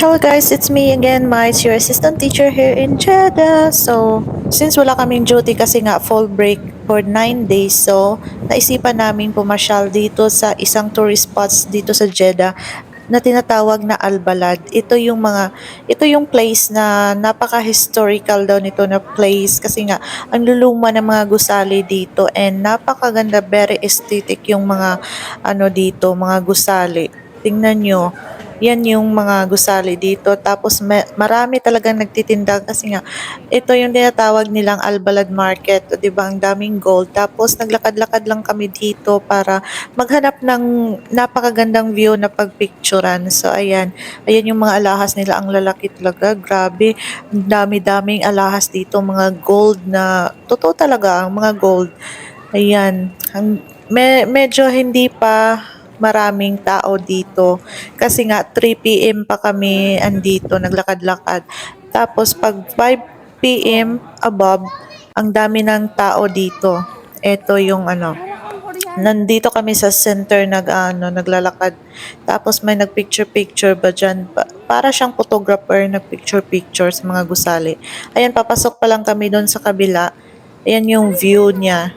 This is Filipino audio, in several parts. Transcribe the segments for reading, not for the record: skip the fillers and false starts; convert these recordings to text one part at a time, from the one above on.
Hello guys, it's me again, Miles, your assistant teacher here in Jeddah. So, since wala kaming duty kasi nga fall break for 9 days, so naisipan namin pumasyal dito sa isang tourist spots dito sa Jeddah na tinatawag na Al Balad. Ito yung place na napaka-historical daw nito na place kasi nga ang luluma ng mga gusali dito and napakaganda, very aesthetic yung mga dito, mga gusali. Tingnan nyo, yan yung mga gusali dito. Tapos marami talagang nagtitinda kasi nga ito yung tinatawag nilang Albalad Market. O, 'di ba? Ang daming gold. Tapos naglakad-lakad lang kami dito para maghanap ng napakagandang view na pagpicturan. So ayan, ayan yung mga alahas nila. Ang lalaki talaga. Grabe. Ang dami-daming alahas dito. Mga gold na totoo talaga ang mga gold. Ayan. Medyo hindi pa maraming tao dito kasi nga 3 p.m. pa kami andito naglakad-lakad. Tapos pag 5 p.m. above, ang dami ng tao dito. Ito yung nandito kami sa center naglalakad. Tapos may nagpicture-picture ba dyan? Para siyang photographer, nagpicture-picture sa mga gusali. Ayan, papasok pa lang kami doon sa kabila. Ayan yung view niya.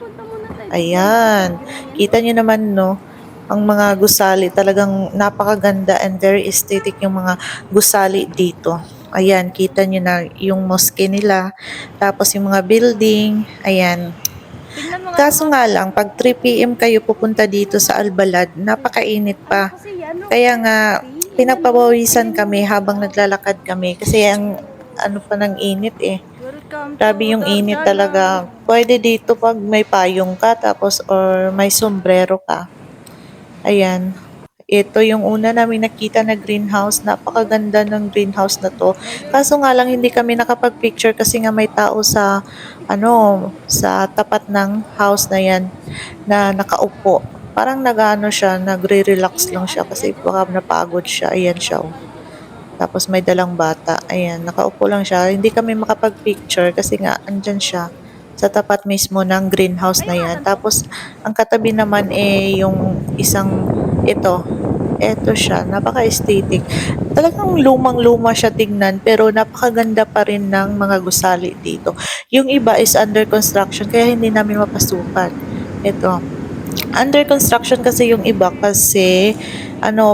Ayan. Kita niyo naman, no? Ang mga gusali, talagang napakaganda and very aesthetic yung mga gusali dito. Ayan, kita niyo na yung mosque nila. Tapos yung mga building. Ayan. Kaso nga lang, pag 3 p.m. kayo pupunta dito sa Albalad, napakainit pa. Kaya nga, pinagpapawisan kami habang naglalakad kami. Kasi ang ano pa ng init eh. Grabe yung init talaga. Pwede dito pag may payong ka tapos or may sombrero ka. Ayan. Ito yung una namin nakita na greenhouse. Napakaganda ng greenhouse na to. Kaso nga lang hindi kami nakapag-picture kasi nga may tao sa tapat ng house na yan na nakaupo. Parang nagano siya, nagre-relax lang siya kasi baka napagod siya. Ayan siya. Oh. Tapos may dalang bata. Ayan, nakaupo lang siya. Hindi kami makapag-picture kasi nga andyan siya sa tapat mismo ng greenhouse na yan. Tapos ang katabi naman yung isang ito. Ito siya, napaka-aesthetic. Talagang lumang-luma siya tignan pero napakaganda pa rin ng mga gusali dito. Yung iba is under construction kaya hindi namin mapasukan. Ito, under construction kasi yung iba kasi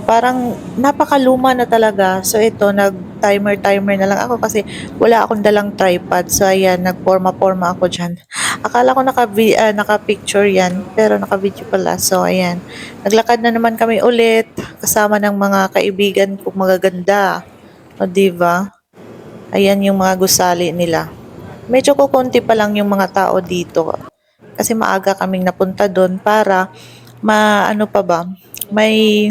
parang napakaluma na talaga. So ito, nag-timer na lang ako kasi wala akong dalang tripod. So ayan, nagporma-porma ako dyan. Akala ko naka-picture yan, pero naka-video pala. So ayan, naglakad na naman kami ulit kasama ng mga kaibigan kong magaganda. O diba? Ayan yung mga gusali nila. Medyo kukunti pa lang yung mga tao dito kasi maaga kaming napunta doon para maano pa ba, may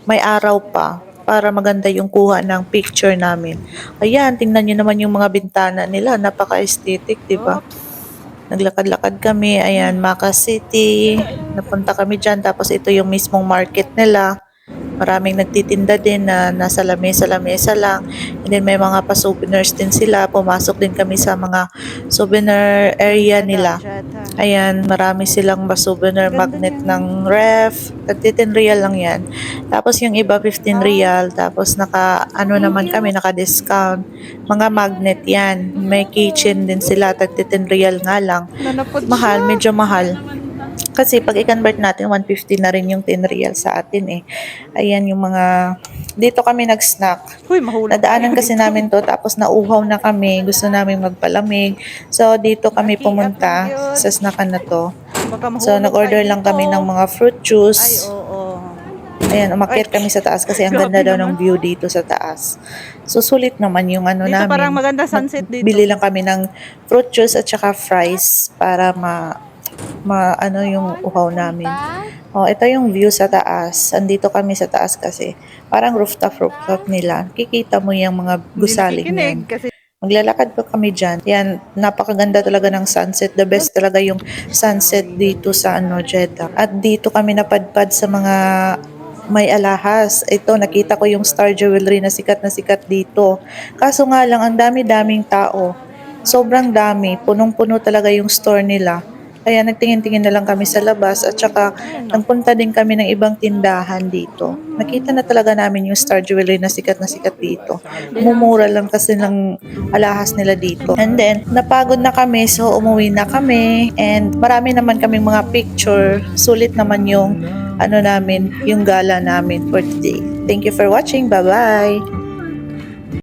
may araw pa para maganda yung kuha ng picture namin. Ayan, tingnan niyo naman yung mga bintana nila, napaka-aesthetic, 'di ba? Naglakad-lakad kami, ayan, Maka City, napunta kami dyan, tapos ito yung mismong market nila. Maraming nagtitinda din na nasa lamesa-lamesa lang. And then may mga pa-souvenirs din sila. Pumasok din kami sa mga souvenir area nila. Ayan, marami silang pa-souvenir magnet ng ref. Tagti 10 real lang yan. Tapos yung iba 15 real. Tapos naman kami, naka-discount. Mga magnet yan. May kitchen din sila. Tagti 10 real nga lang. Mahal, medyo mahal. Kasi pag i-convert natin, 150 na rin yung 10 real sa atin eh. Ayan yung mga... Dito kami nag-snack. Nadaanan kasi namin to tapos nauhaw na kami. Gusto namin magpalamig. So dito kami pumunta sa snackan na to. So nag-order lang kami ng mga fruit juice. Ayan, umakyat kami sa taas kasi ang ganda daw ng view dito sa taas. So sulit naman yung Dito namin. parang maganda sunset dito. Bili lang kami ng fruit juice at saka fries para yung uhaw namin. Oh, ito yung view sa taas. Andito kami sa taas kasi parang rooftop nila. Kikita mo yung mga gusaling yan. Kasi Maglalakad pa kami dyan. Yan, napakaganda talaga ng sunset. The best talaga yung sunset dito sa Jeddah. At dito kami napadpad sa mga may alahas. Ito, nakita ko yung star jewelry na sikat dito. Kaso nga lang, ang dami-daming tao. Sobrang dami. Punong-puno talaga yung store nila. Kaya nagtingin-tingin na lang kami sa labas at saka nagpunta din kami ng ibang tindahan dito. Nakita na talaga namin yung Star Jewelry na sikat dito. Mumura lang kasi ng alahas nila dito. And then, napagod na kami so umuwi na kami and marami naman kaming mga picture. Sulit naman yung namin, yung gala namin for today. Thank you for watching. Bye-bye!